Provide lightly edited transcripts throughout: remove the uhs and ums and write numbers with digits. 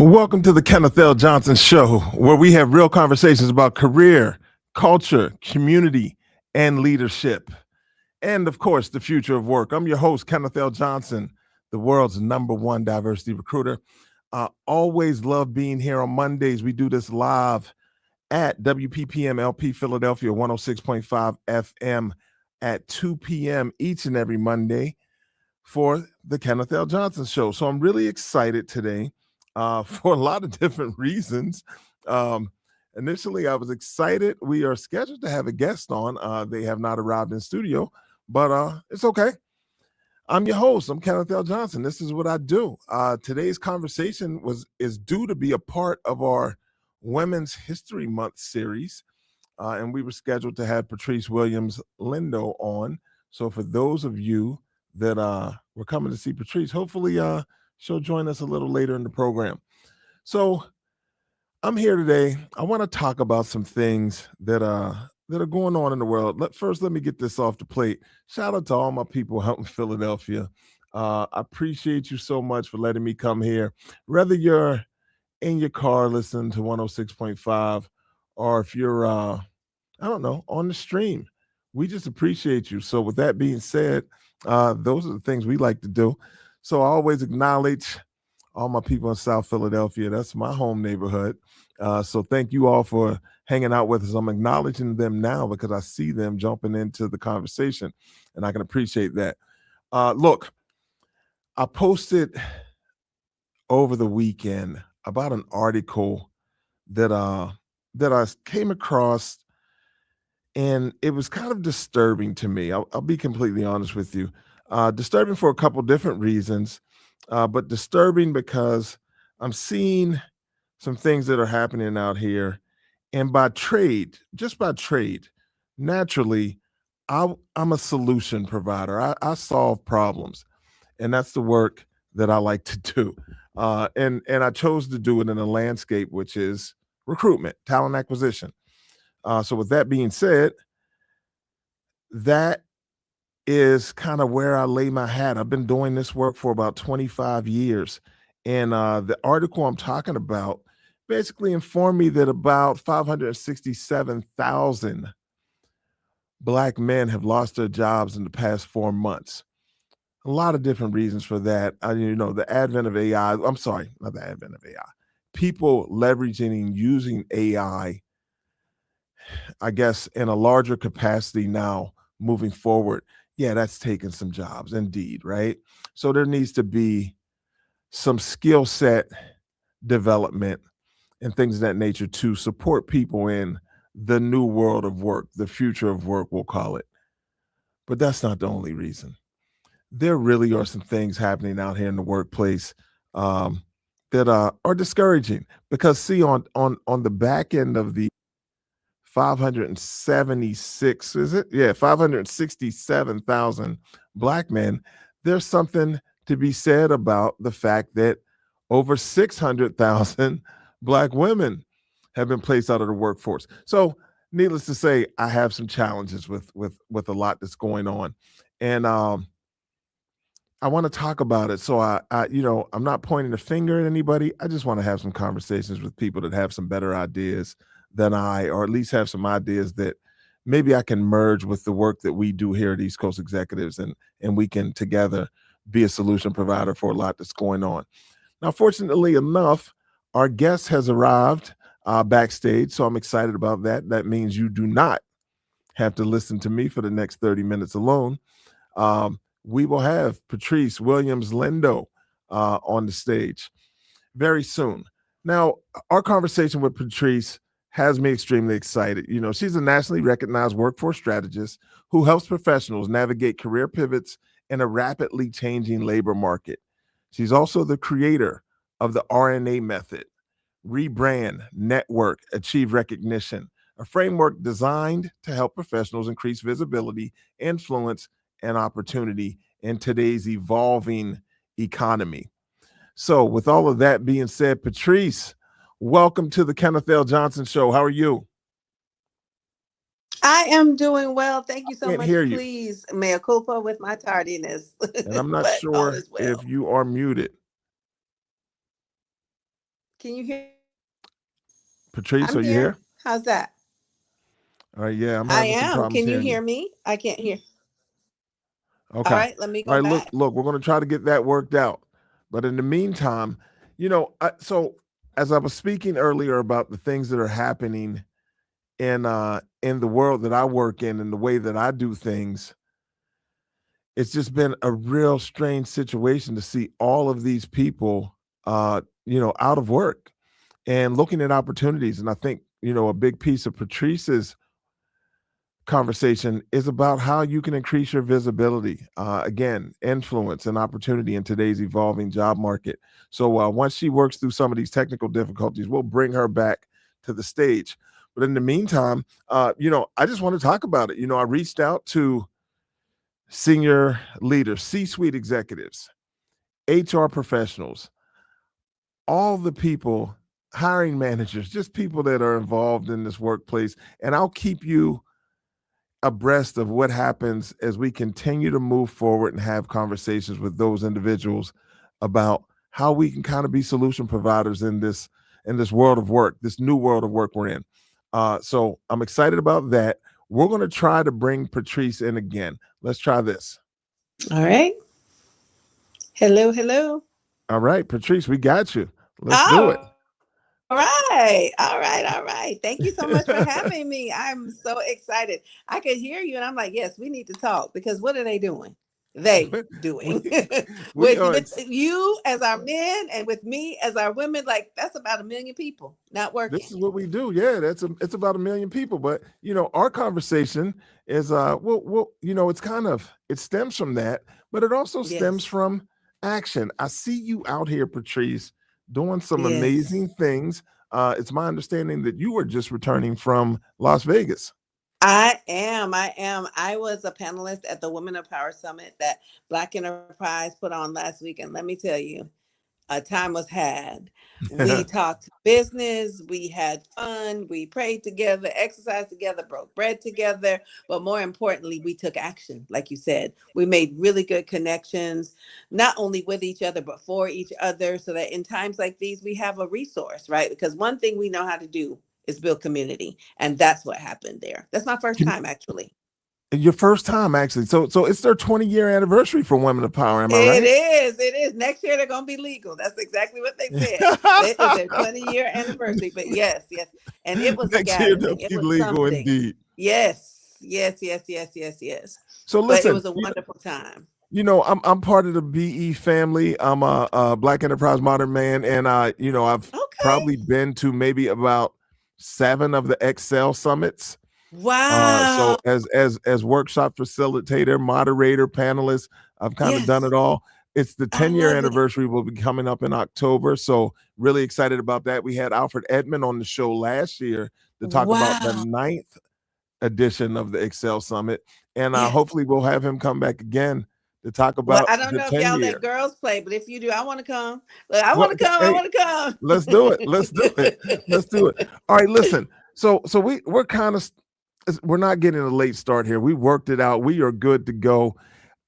Welcome to the Kenneth L. Johnson Show, where we have real conversations about career, culture, community, and leadership. And of course, the future of work. I'm your host, Kenneth L. Johnson, the world's #1 diversity recruiter. I always love being here on Mondays. We do this live at WPPM LP Philadelphia 106.5 FM at 2 p.m. each and every Monday for the Kenneth L. Johnson Show. So I'm really excited today for a lot of different reasons. Initially, I was excited. We are scheduled to have a guest on. They have not arrived in studio, but it's okay. I'm your host. I'm Kenneth L. Johnson. This is what I do. Today's conversation is due to be a part of our Women's History Month series, and we were scheduled to have Patrice Williams-Lindo on. So for those of you that were coming to see Patrice, hopefully she'll join us a little later in the program. So I'm here today. I want to talk about some things that are going on in the world. First, let me get this off the plate. Shout out to all my people out in Philadelphia. I appreciate you so much for letting me come here. Whether you're in your car listening to 106.5 or if you're, I don't know, on the stream, we just appreciate you. So with that being said, those are the things we like to do. So I always acknowledge all my people in South Philadelphia. That's my home neighborhood. So thank you all for hanging out with us. I'm acknowledging them now because I see them jumping into the conversation, and I can appreciate that. Look, I posted over the weekend about an article that I came across, and it was kind of disturbing to me. I'll be completely honest with you. Disturbing for a couple different reasons, but disturbing because I'm seeing some things that are happening out here. And by trade, just by trade, naturally, I'm a solution provider. I solve problems. And that's the work that I like to do. And I chose to do it in a landscape, which is recruitment, talent acquisition. So with that being said, that is kind of where I lay my hat. I've been doing this work for about 25 years. And the article I'm talking about basically informed me that about 567,000 Black men have lost their jobs in the past 4 months. A lot of different reasons for that. The advent of AI, I'm sorry, not the advent of AI. People leveraging and using AI, I guess, in a larger capacity now moving forward. Yeah, that's taking some jobs indeed, right? So there needs to be some skill set development and things of that nature to support people in the new world of work, the future of work, we'll call it. But that's not the only reason. There really are some things happening out here in the workplace that are discouraging because, see, on the back end of the 576, is it? Yeah, 567,000 Black men. There's something to be said about the fact that over 600,000 Black women have been placed out of the workforce. So, needless to say, I have some challenges with a lot that's going on, and I want to talk about it. So I'm not pointing a finger at anybody. I just want to have some conversations with people that have some better ideas than I, or at least have some ideas that maybe I can merge with the work that we do here at East Coast Executives, and we can together be a solution provider for a lot that's going on. Now, fortunately enough, our guest has arrived backstage, so I'm excited about that. That means you do not have to listen to me for the next 30 minutes alone. We will have Patrice Williams-Lindo on the stage very soon. Now, our conversation with Patrice has me extremely excited. She's a nationally recognized workforce strategist who helps professionals navigate career pivots in a rapidly changing labor market. She's also the creator of the RNA method, rebrand, network, achieve recognition, a framework designed to help professionals increase visibility, influence, and opportunity in today's evolving economy. So with all of that being said, Patrice, welcome to the Kenneth L. Johnson Show. How are you? I am doing well. Thank you so Can't much. hear you. Please, mea culpa with my tardiness. And I'm not But all sure is well. if you are muted. Can you hear? Patrice, I'm are you here. here? How's that? All right, yeah, I'm I having some am. problems Can you hearing you. hear me? I can't hear. All Okay. right, let me All go right, look, back. look, we're going to try to get that worked out. But in the meantime, so as I was speaking earlier about the things that are happening in the world that I work in and the way that I do things, it's just been a real strange situation to see all of these people out of work and looking at opportunities. And I think, a big piece of Patrice's conversation is about how you can increase your visibility, again, influence and opportunity in today's evolving job market. So once she works through some of these technical difficulties, we'll bring her back to the stage. But in the meantime, I just want to talk about it. I reached out to senior leaders, C-suite executives, HR professionals, all the people, hiring managers, just people that are involved in this workplace. And I'll keep you abreast of what happens as we continue to move forward and have conversations with those individuals about how we can kind of be solution providers in this world of work, this new world of work we're in. So I'm excited about that. We're going to try to bring Patrice in again. Let's try this. All right. Hello, hello. All right, Patrice, we got you. Let's do it. All right. All right. All right. Thank you so much for having me. I'm so excited. I could hear you and I'm like, yes, we need to talk because what are they doing? They we doing we are with you as our men and with me as our women, like that's about 1 million people not This working. is what we do. Yeah, it's about 1 million people. But our conversation is it's kind of, it stems from that, but it also stems Yes. from action. I see you out here, Patrice, doing some Yes. amazing things. It's my understanding that you were just returning from Las Vegas. I am. I am. I was a panelist at the Women of Power Summit that Black Enterprise put on last week. And let me tell you, a time was had. We talked business, we had fun, we prayed together, exercised together, broke bread together. But more importantly, we took action. Like you said, we made really good connections, not only with each other, but for each other, so that in times like these, we have a resource, right? Because one thing we know how to do is build community. And that's what happened there. That's my first time, actually. Your first time, actually. So it's their 20-year anniversary for Women of Power. Am I It right? is. It is. Next year they're gonna be legal. That's exactly what they said. It is their 20-year anniversary. But yes, yes. And it was a Next year they'll gathering. It be was legal something. indeed. Yes. Yes, yes, yes, yes, yes. So But it listen, was a wonderful time. I'm part of the BE family. I'm a Black Enterprise Modern Man, and I've Okay. probably been to maybe about 7 of the Excel summits. So Wow. as workshop facilitator, moderator, panelist, I've kind of done Yes. it all. It's the I 10-year love it. anniversary will be coming up in October, so really excited about that. We had Alfred Edmond on the show last year to talk about the Wow. ninth edition of the Excel Summit, and Yes. hopefully we'll have him come back again to talk Well, about I don't the know if y'all 10-year. let girls play, but if you do, I want to come. Look, I Well, want to come. I hey, want to let's do it. Let's do it. Let's do it. All right, listen. So we're kind of, we're not getting a late start here. We worked it out. We are good to go.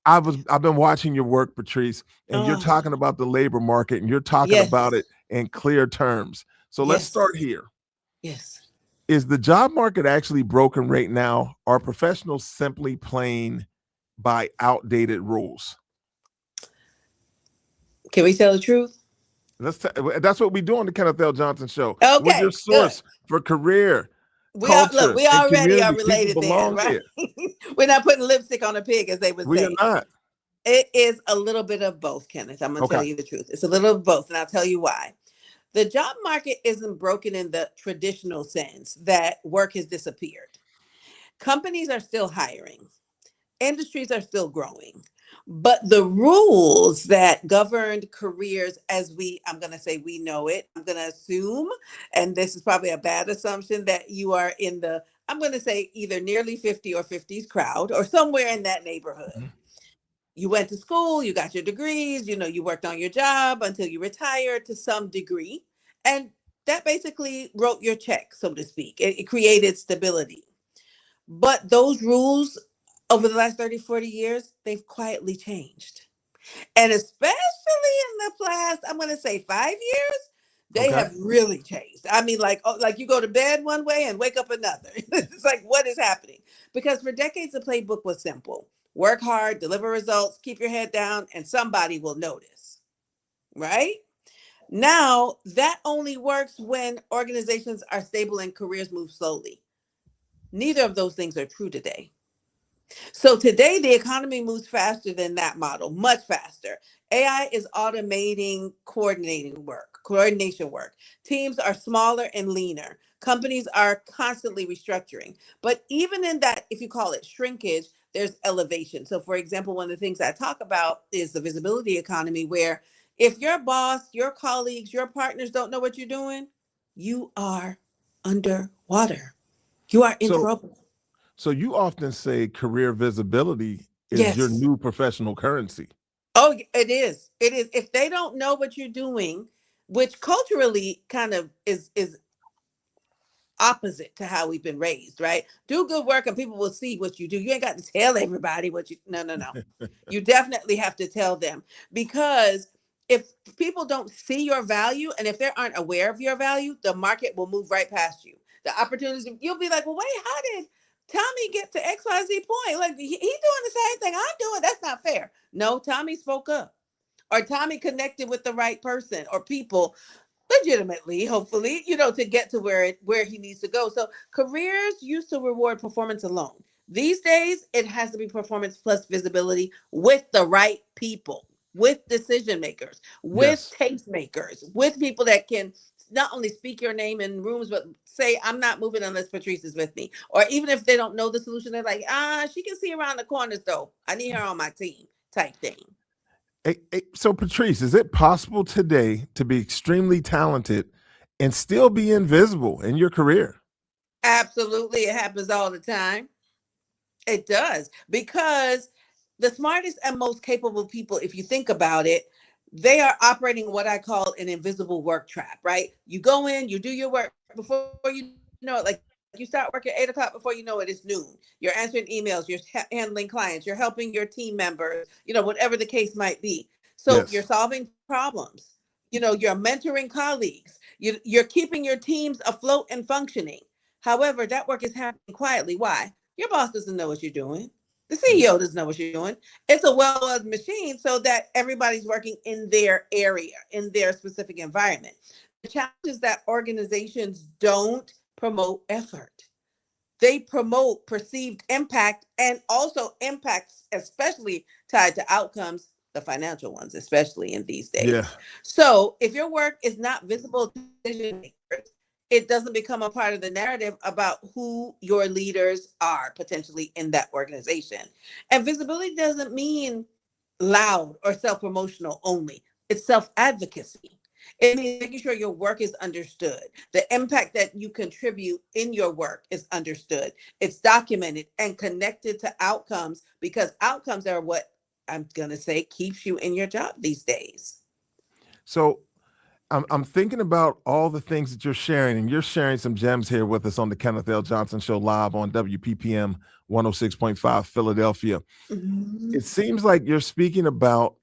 I've been watching your work, Patrice, and you're Oh, talking about the labor market and you're talking about yes. it in clear terms. So let's Yes. start here. Yes. Is the job market actually broken right now? Are professionals simply playing by outdated rules? Can we tell the truth? That's what we do on the Kenneth L. Johnson Show. We're your Okay, good. source for career, We all look, culture, we and already are community. People related then, belong right? here. We're not putting lipstick on a pig, as they would We are say. not. It is a little bit of both, Kenneth. I'm gonna tell Okay. you the truth. It's a little of both, and I'll tell you why. The job market isn't broken in the traditional sense that work has disappeared. Companies are still hiring, industries are still growing, but the rules that governed careers as I'm going to say we know it, I'm going to assume, and this is probably a bad assumption, that you are in the, I'm going to say either nearly 50 or 50s crowd or somewhere in that neighborhood. Mhm. You went to school, you got your degrees, you worked on your job until you retired to some degree. And that basically wrote your check, so to speak. It created stability. But those rules over the last 30, 40 years, they've quietly changed. And especially in the last, I'm going to say 5 years, They Okay. have really changed. I mean, like, oh, like you go to bed one way and wake up another. It's like, what is happening? Because for decades, the playbook was simple: work hard, deliver results, keep your head down, and somebody will notice, right? Now, that only works when organizations are stable and careers move slowly. Neither of those things are true today. So today, the economy moves faster than that model, much faster. AI is automating coordination work. Teams are smaller and leaner. Companies are constantly restructuring. But even in that, if you call it shrinkage, there's elevation. So, for example, one of the things I talk about is the visibility economy, where if your boss, your colleagues, your partners don't know what you're doing, you are underwater. You are in So trouble. so you often say career visibility is your Yes. new professional currency. Oh, it is. It is. If they don't know what you're doing, which culturally kind of is opposite to how we've been raised, right? Do good work and people will see what you do. You ain't got to tell everybody what you no, no, no. You definitely have to tell them, because if people don't see your value and if they aren't aware of your value, the market will move right past you. The opportunities, you'll be like, well, wait, how did Tommy get to XYZ point? Like he's doing the same thing I'm doing. That's not fair. No, Tommy spoke up, or Tommy connected with the right person or people legitimately, hopefully, to get to where he needs to go. So careers used to reward performance alone. These days, it has to be performance plus visibility with the right people, with decision makers, with Yes. taste makers, with people that can not only speak your name in rooms, but say, I'm not moving unless Patrice is with me. Or even if they don't know the solution, they're like, she can see around the corners though. I need her on my team type thing. So, Patrice, is it possible today to be extremely talented and still be invisible in your career? Absolutely. It happens all the time. It does, because the smartest and most capable people, if you think about it, they are operating what I call an invisible work trap, right? You go in, you do your work before you know it. Like you start work at 8 o'clock, before you know it, it's noon. You're answering emails, you're handling clients, you're helping your team members, whatever the case might be. So you're Yes. solving problems. You're mentoring colleagues. You're keeping your teams afloat and functioning. However, that work is happening quietly. Why? Your boss doesn't know what you're doing. The CEO doesn't know what you're doing. It's a well-oiled machine so that everybody's working in their area, in their specific environment. The challenge is that organizations don't promote effort. They promote perceived impact, and also impacts, especially tied to outcomes, the financial ones, especially in these Yeah. days. So if your work is not visible to decision makers, it doesn't become a part of the narrative about who your leaders are potentially in that organization. And visibility doesn't mean loud or self promotional only, it's self advocacy. It means making sure your work is understood. The impact that you contribute in your work is understood. It's documented and connected to outcomes, because outcomes are what I'm going to say keeps you in your job these days. So I'm thinking about all the things that you're sharing, and you're sharing some gems here with us on the Kenneth L. Johnson Show live on WPPM 106.5 Philadelphia. Mhm. It seems like you're speaking about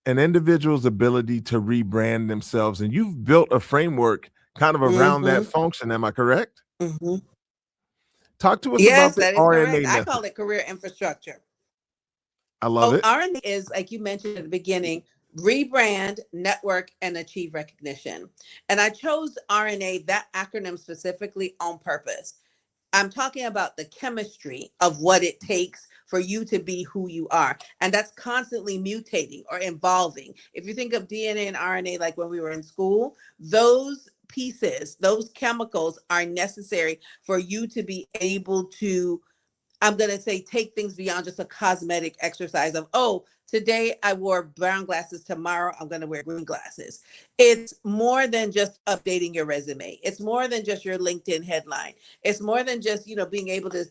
an individual's ability to rebrand themselves, and you've built a framework kind of around that Mhm. function. Am I correct? Mhm. Talk to us Yes, about the that is correct. RNA I method. call it career infrastructure. I love Oh, it. R&D is, like you mentioned at the beginning, rebrand, network, and achieve recognition. And I chose RNA, that acronym, specifically on purpose. I'm talking about the chemistry of what it takes for you to be who you are. And that's constantly mutating or evolving. If you think of DNA and RNA, like when we were in school, those pieces, those chemicals are necessary for you to be able to, I'm going to say, take things beyond just a cosmetic exercise of, oh, today I wore brown glasses, tomorrow I'm going to wear green glasses. It's more than just updating your resume. It's more than just your LinkedIn headline. It's more than just, being able to,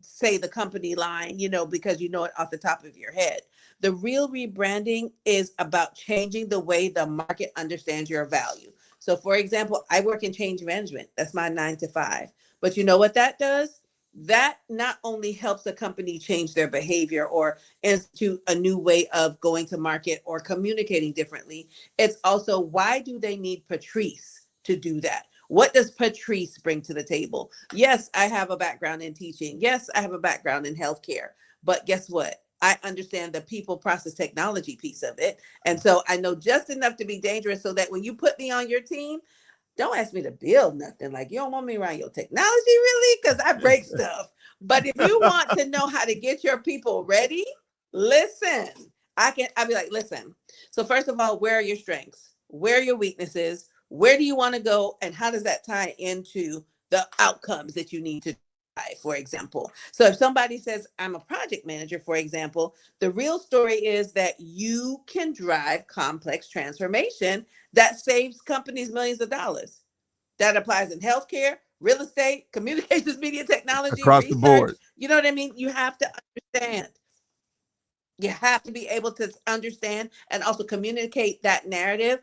say the company line, because you know it off the top of your head. The real rebranding is about changing the way the market understands your value. So for example, I work in change management. That's my 9 to 5. But you know what that does? that not only helps a company change their behavior or institute a new way of going to market or communicating differently, it's also, why do they need Patrice to do that? What does Patrice bring to the table? Yes, I have a background in teaching. Yes, I have a background in healthcare. But guess what? I understand the people process technology piece of it. And so I know just enough to be dangerous so that when you put me on your team, don't ask me to build nothing. Like, you don't want me around your technology, really? Because I break stuff. But if you want to know how to get your people ready, listen. I'll be like, listen. So first of all, where are your strengths? Where are your weaknesses? Where do you want to go? And how does that tie into the outcomes that you need to drive, for example? So if somebody says, I'm a project manager, for example, the real story is that you can drive complex transformation that saves companies millions of dollars. That applies in healthcare, real estate, communications, media technology, Across the research. board. You know what I mean? You have to understand. You have to be able to understand and also communicate that narrative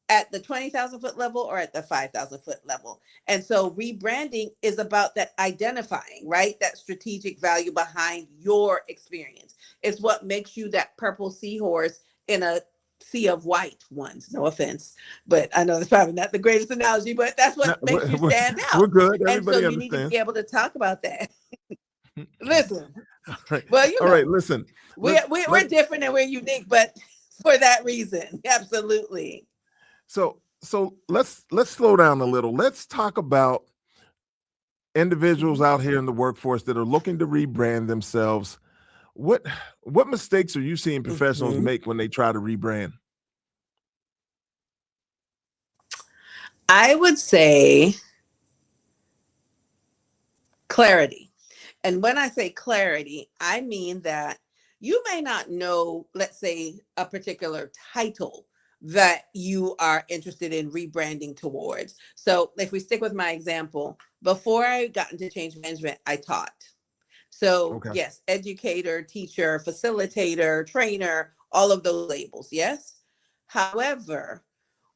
at the 20,000 foot level or at the 5,000 foot level. And so rebranding is about that identifying, right? That strategic value behind your experience. It's what makes you that purple seahorse in a sea of white ones. No offense, but I know that's probably not the greatest analogy, but that's No, what makes you we're, stand we're out. good. And so Everybody you need to be understands. able to talk about that. Listen, All right. well, you All right. know, Listen. we're different and we're unique, but for that reason, absolutely. So let's slow down a little. Let's talk about individuals Mhm, out here in the workforce that are looking to rebrand themselves. What what mistakes are you seeing professionals mhm. make when they try to rebrand? I would say clarity. And when I say clarity, I mean that you may not know, let's say, a particular title that you are interested in rebranding towards. So, if we stick with my example, before I got into change management, I taught. So, Okay. yes, educator, teacher, facilitator, trainer, all of those labels. Yes. However,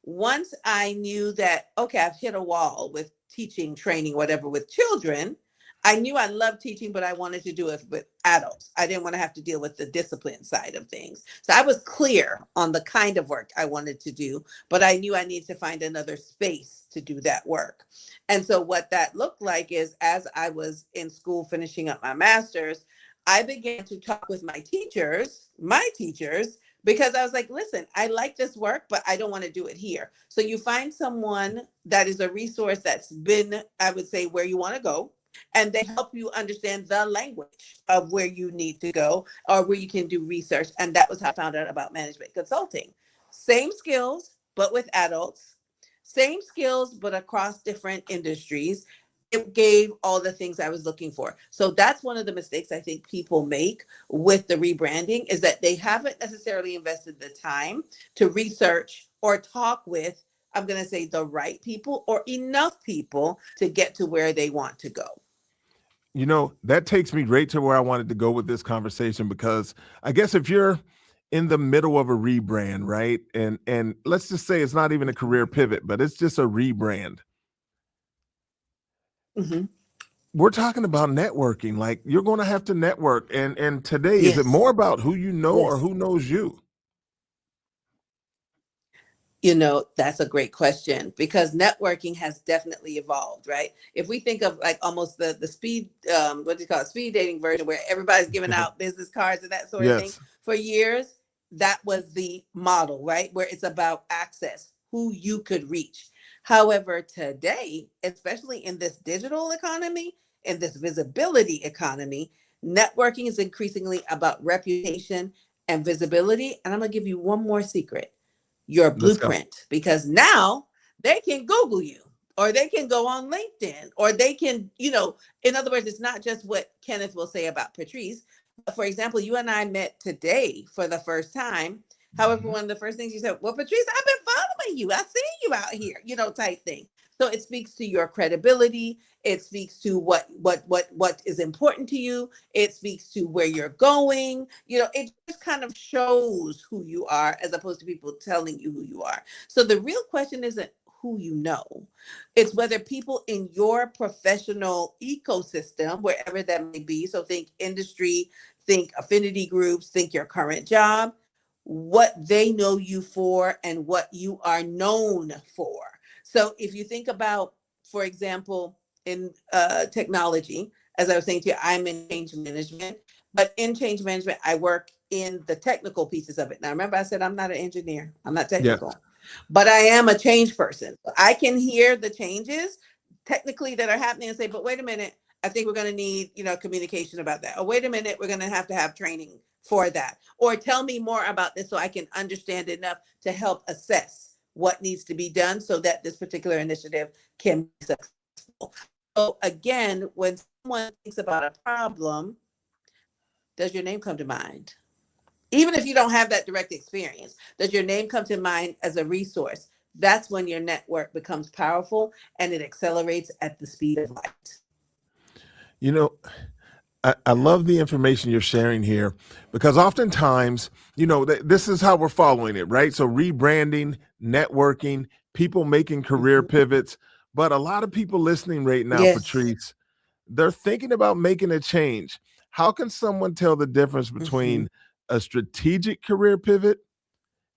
once I knew that, okay, I've hit a wall with teaching, training, whatever with children, I knew I loved teaching, but I wanted to do it with adults. I didn't want to have to deal with the discipline side of things. So I was clear on the kind of work I wanted to do, but I knew I needed to find another space to do that work. And so what that looked like is, as I was in school finishing up my master's, I began to talk with my teachers, because I was like, listen, I like this work, but I don't want to do it here. So you find someone that is a resource that's been, I would say, where you want to go, and they help you understand the language of where you need to go or where you can do research. And that was how I found out about management consulting. Same skills, but with adults, same skills, but across different industries. It gave all the things I was looking for. So that's one of the mistakes I think people make with the rebranding, is that they haven't necessarily invested the time to research or talk with, I'm going to say, the right people or enough people to get to where they want to go. You know, that takes me right to where I wanted to go with this conversation, because I guess if you're in the middle of a rebrand, right? And let's just say it's not even a career pivot, but it's just a rebrand. Mm-hmm. We're talking about networking. Like, you're going to have to network. And today, is it Yes. more about who you know or Yes. who knows you? That's a great question, because networking has definitely evolved, right? If we think of like almost the speed, what do you call it, speed dating version, where everybody's giving out business cards and that sort of thing. Yes. For years, that was the model, right? Where it's about access, who you could reach. However, today, especially in this digital economy, in this visibility economy, networking is increasingly about reputation and visibility. And I'm going to give you one more secret: your Let's go. blueprint, because now they can Google you, or they can go on LinkedIn, or they can, in other words, it's not just what Kenneth will say about Patrice. But for example, you and I met today for the first time. However, Mhm. one of the first things you said, well, Patrice, I've been following you. I see you out here, type thing. So it speaks to your credibility. It speaks to what is important to you. It speaks to where you're going. It just kind of shows who you are, as opposed to people telling you who you are. So the real question isn't who you know. It's whether people in your professional ecosystem, wherever that may be. So think industry, think affinity groups, think your current job, what they know you for and what you are known for. So if you think about, for example, in technology, as I was saying to you, I'm in change management, but in change management, I work in the technical pieces of it. Now, remember, I said I'm not an engineer, I'm not Yeah. technical, but I am a change person. I can hear the changes technically that are happening and say, but wait a minute, I think we're going to need, communication about that. Or wait a minute, we're going to have training for that. Or tell me more about this so I can understand enough to help assess what needs to be done so that this particular initiative can be successful. So again, when someone thinks about a problem, does your name come to mind? Even if you don't have that direct experience, does your name come to mind as a resource? That's when your network becomes powerful and it accelerates at the speed of light. You know, I love the information you're sharing here because oftentimes, this is how we're following it, right? So rebranding, networking, people making career pivots. But a lot of people listening right now, Yes. Patrice, they're thinking about making a change. How can someone tell the difference between a strategic career pivot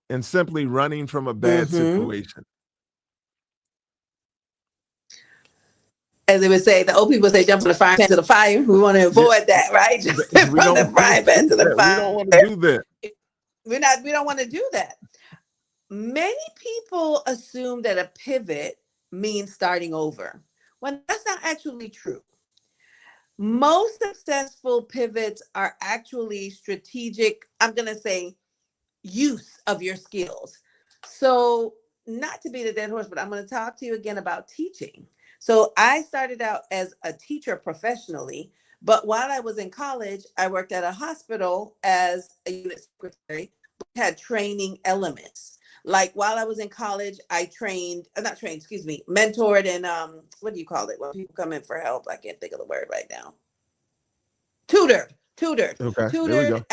and simply running from a bad situation? As they would say, the old people say, jump from the frying pan to the fire. We want to avoid that, right? Just We from the don't want frying to pan do to the that. We don't fire. want to do that. We don't want to do that. Many people assume that a pivot means starting over, when that's not actually true. Most successful pivots are actually strategic, I'm going to say, use of your skills. So, not to beat a dead horse, but I'm going to talk to you again about teaching. So, I started out as a teacher professionally, but while I was in college, I worked at a hospital as a unit secretary, had training elements. Like while I was in college, I mentored and what do you call it when people come in for help? I can't think of the word right now. Tutored. Okay, there we go.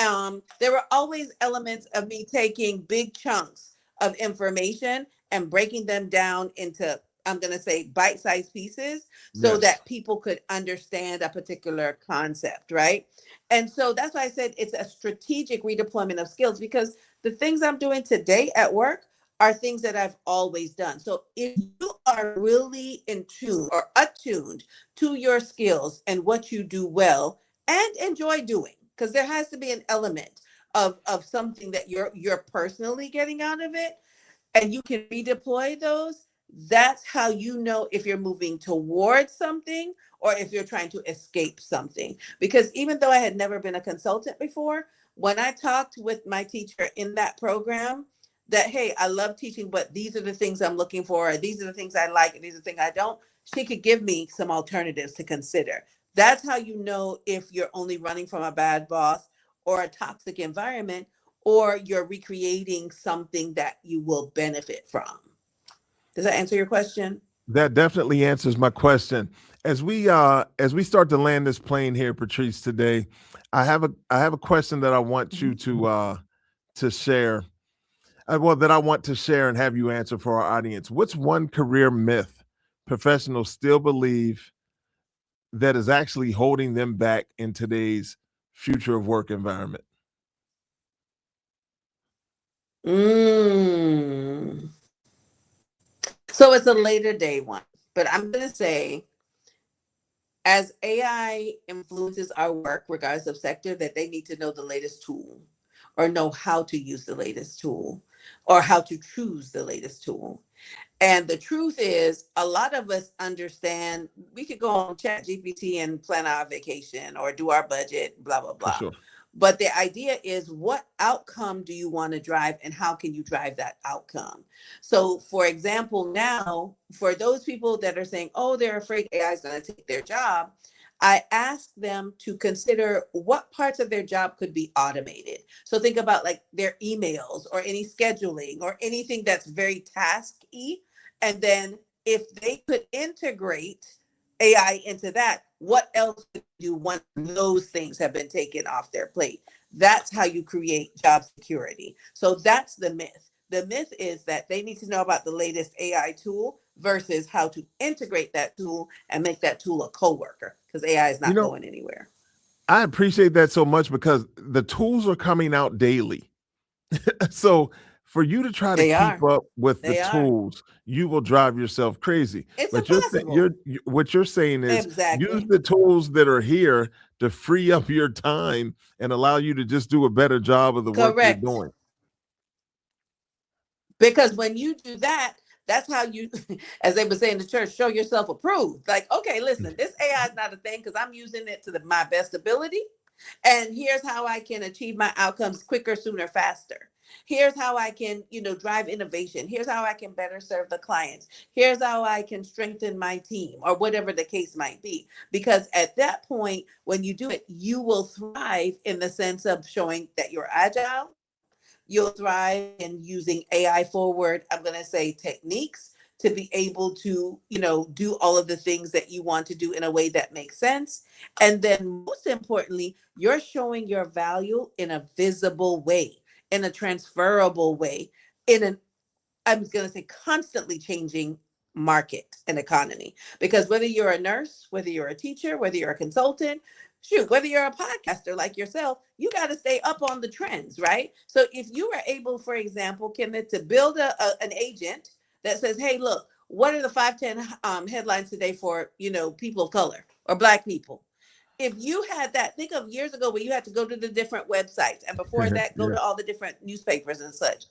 There were always elements of me taking big chunks of information and breaking them down into, I'm going to say, bite-sized pieces so Yes. that people could understand a particular concept, right? And so that's why I said it's a strategic redeployment of skills, because the things I'm doing today at work are things that I've always done. So if you are really in tune or attuned to your skills and what you do well and enjoy doing, because there has to be an element of something that you're personally getting out of it, and you can redeploy those, that's how you know if you're moving towards something or if you're trying to escape something. Because even though I had never been a consultant before, when I talked with my teacher in that program that, hey, I love teaching, but these are the things I'm looking for, or these are the things I like, and these are the things I don't, she could give me some alternatives to consider. That's how you know if you're only running from a bad boss or a toxic environment, or you're recreating something that you will benefit from. Does that answer your question? That definitely answers my question. As we start to land this plane here, Patrice, today, I have a question that I want you to share. That I want to share and have you answer for our audience. What's one career myth professionals still believe that is actually holding them back in today's future of work environment? So it's a later day one, but I'm going to say, as AI influences our work, regardless of sector, that they need to know the latest tool or know how to use the latest tool or how to choose the latest tool. And the truth is, a lot of us understand we could go on Chat GPT and plan our vacation or do our budget, blah, blah, For blah. sure. But the idea is, what outcome do you want to drive and how can you drive that outcome? So, for example, now, for those people that are saying, oh, they're afraid AI is going to take their job, I ask them to consider what parts of their job could be automated. So think about like their emails or any scheduling or anything that's very task-y. And then if they could integrate AI into that, what else could you do once those things have been taken off their plate? That's how you create job security. So that's the myth. The myth is that they need to know about the latest AI tool versus how to integrate that tool and make that tool a coworker, because AI is You not know, going anywhere. I appreciate that so much because the tools are coming out daily. So for you to try to They keep are. up with the They are. tools, you will drive yourself crazy. It's But impossible. what you're saying is use Exactly. the tools that are here to free up your time and allow you to just do a better job of the work you're Correct. doing. Because when you do that, that's how you, as they would say in the church, show yourself approved. Like, okay, listen, this AI is not a thing because I'm using it to my best ability. And here's how I can achieve my outcomes quicker, sooner, faster. Here's how I can, drive innovation. Here's how I can better serve the clients. Here's how I can strengthen my team, or whatever the case might be. Because at that point, when you do it, you will thrive in the sense of showing that you're agile. You'll thrive in using AI forward, I'm going to say, techniques to be able to, do all of the things that you want to do in a way that makes sense. And then most importantly, you're showing your value in a visible way, in a transferable way, in an, I'm going to say, constantly changing market and economy. Because whether you're a nurse, whether you're a teacher, whether you're a consultant, shoot, whether you're a podcaster like yourself, you got to stay up on the trends, right? So if you were able, for example, Kenneth, to build an agent that says, hey, look, what are the 510 headlines today for, people of color or Black people? If you had that, think of years ago where you had to go to the different websites, and before that, go Yeah. to all the different newspapers and such.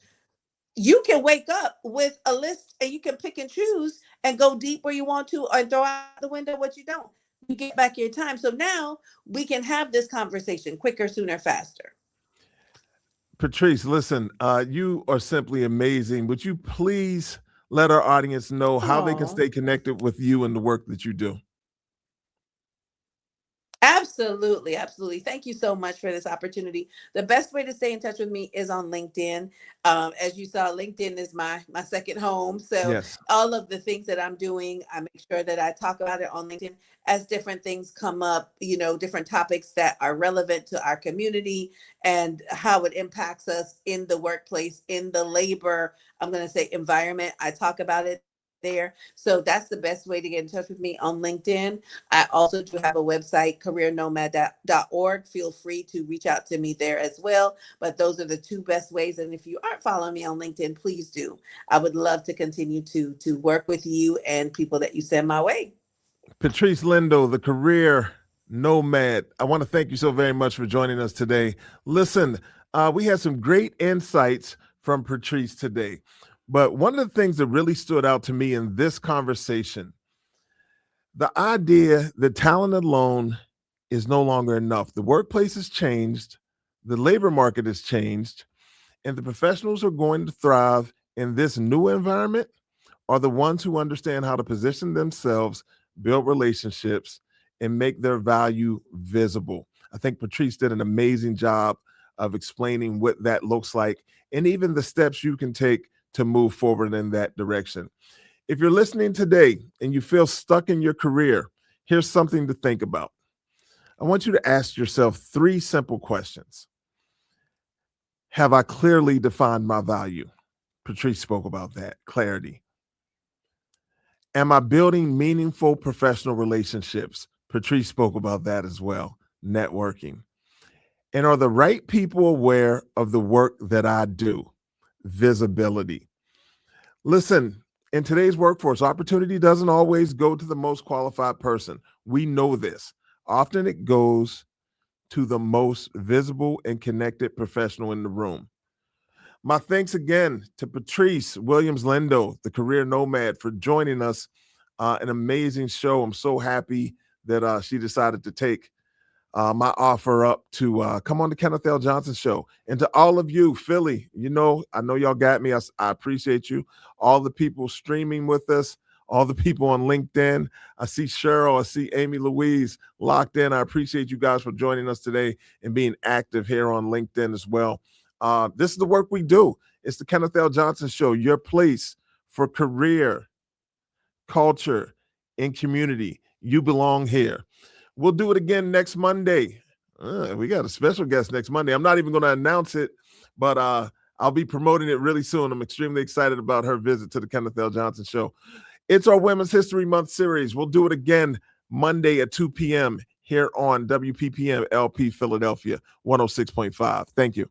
You can wake up with a list and you can pick and choose and go deep where you want to, or throw out the window what you don't. You get back your time. So now we can have this conversation quicker, sooner, faster. Patrice, listen, you are simply amazing. Would you please let our audience know how they can Oh, stay connected with you and the work that you do? absolutely, absolutely. Thank you so much for this opportunity. The best way to stay in touch with me is on LinkedIn. As you saw, LinkedIn is my second home. So Yes. all of the things that I'm doing, I make sure that I talk about it on LinkedIn as different things come up, different topics that are relevant to our community and how it impacts us in the workplace, in the labor, I'm going to say, environment. I talk about it there. So that's the best way to get in touch with me, on LinkedIn. I also do have a website, careernomad.org. Feel free to reach out to me there as well. But those are the two best ways. And if you aren't following me on LinkedIn, please do. I would love to continue to work with you and people that you send my way. Patrice Lindo, the career nomad. I want to thank you so very much for joining us today. Listen, we had some great insights from Patrice today. But one of the things that really stood out to me in this conversation, the idea that talent alone is no longer enough. The workplace has changed, the labor market has changed, and the professionals who are going to thrive in this new environment are the ones who understand how to position themselves, build relationships, and make their value visible. I think Patrice did an amazing job of explaining what that looks like and even the steps you can take to move forward in that direction. If you're listening today and you feel stuck in your career, here's something to think about. I want you to ask yourself 3 simple questions. Have I clearly defined my value? Patrice spoke about that, clarity. Am I building meaningful professional relationships? Patrice spoke about that as well, networking. And are the right people aware of the work that I do? Visibility. Listen, in today's workforce, opportunity doesn't always go to the most qualified person. We know this. Often it goes to the most visible and connected professional in the room. My thanks again to Patrice Williams-Lindo, the career nomad, for joining us. An amazing show. I'm so happy that she decided to take my offer up to come on the Kenneth L. Johnson show. And to all of you, Philly, I know y'all got me. I appreciate you. All the people streaming with us, all the people on LinkedIn. I see Cheryl, I see Amy Louise locked in. I appreciate you guys for joining us today and being active here on LinkedIn as well. This is the work we do. It's the Kenneth L. Johnson show, your place for career, culture, and community. You belong here. We'll do it again next Monday. We got a special guest next Monday. I'm not even going to announce it, but I'll be promoting it really soon. I'm extremely excited about her visit to the Kenneth L. Johnson show. It's our Women's History Month series. We'll do it again Monday at 2 p.m. here on WPPM LP Philadelphia 106.5. Thank you.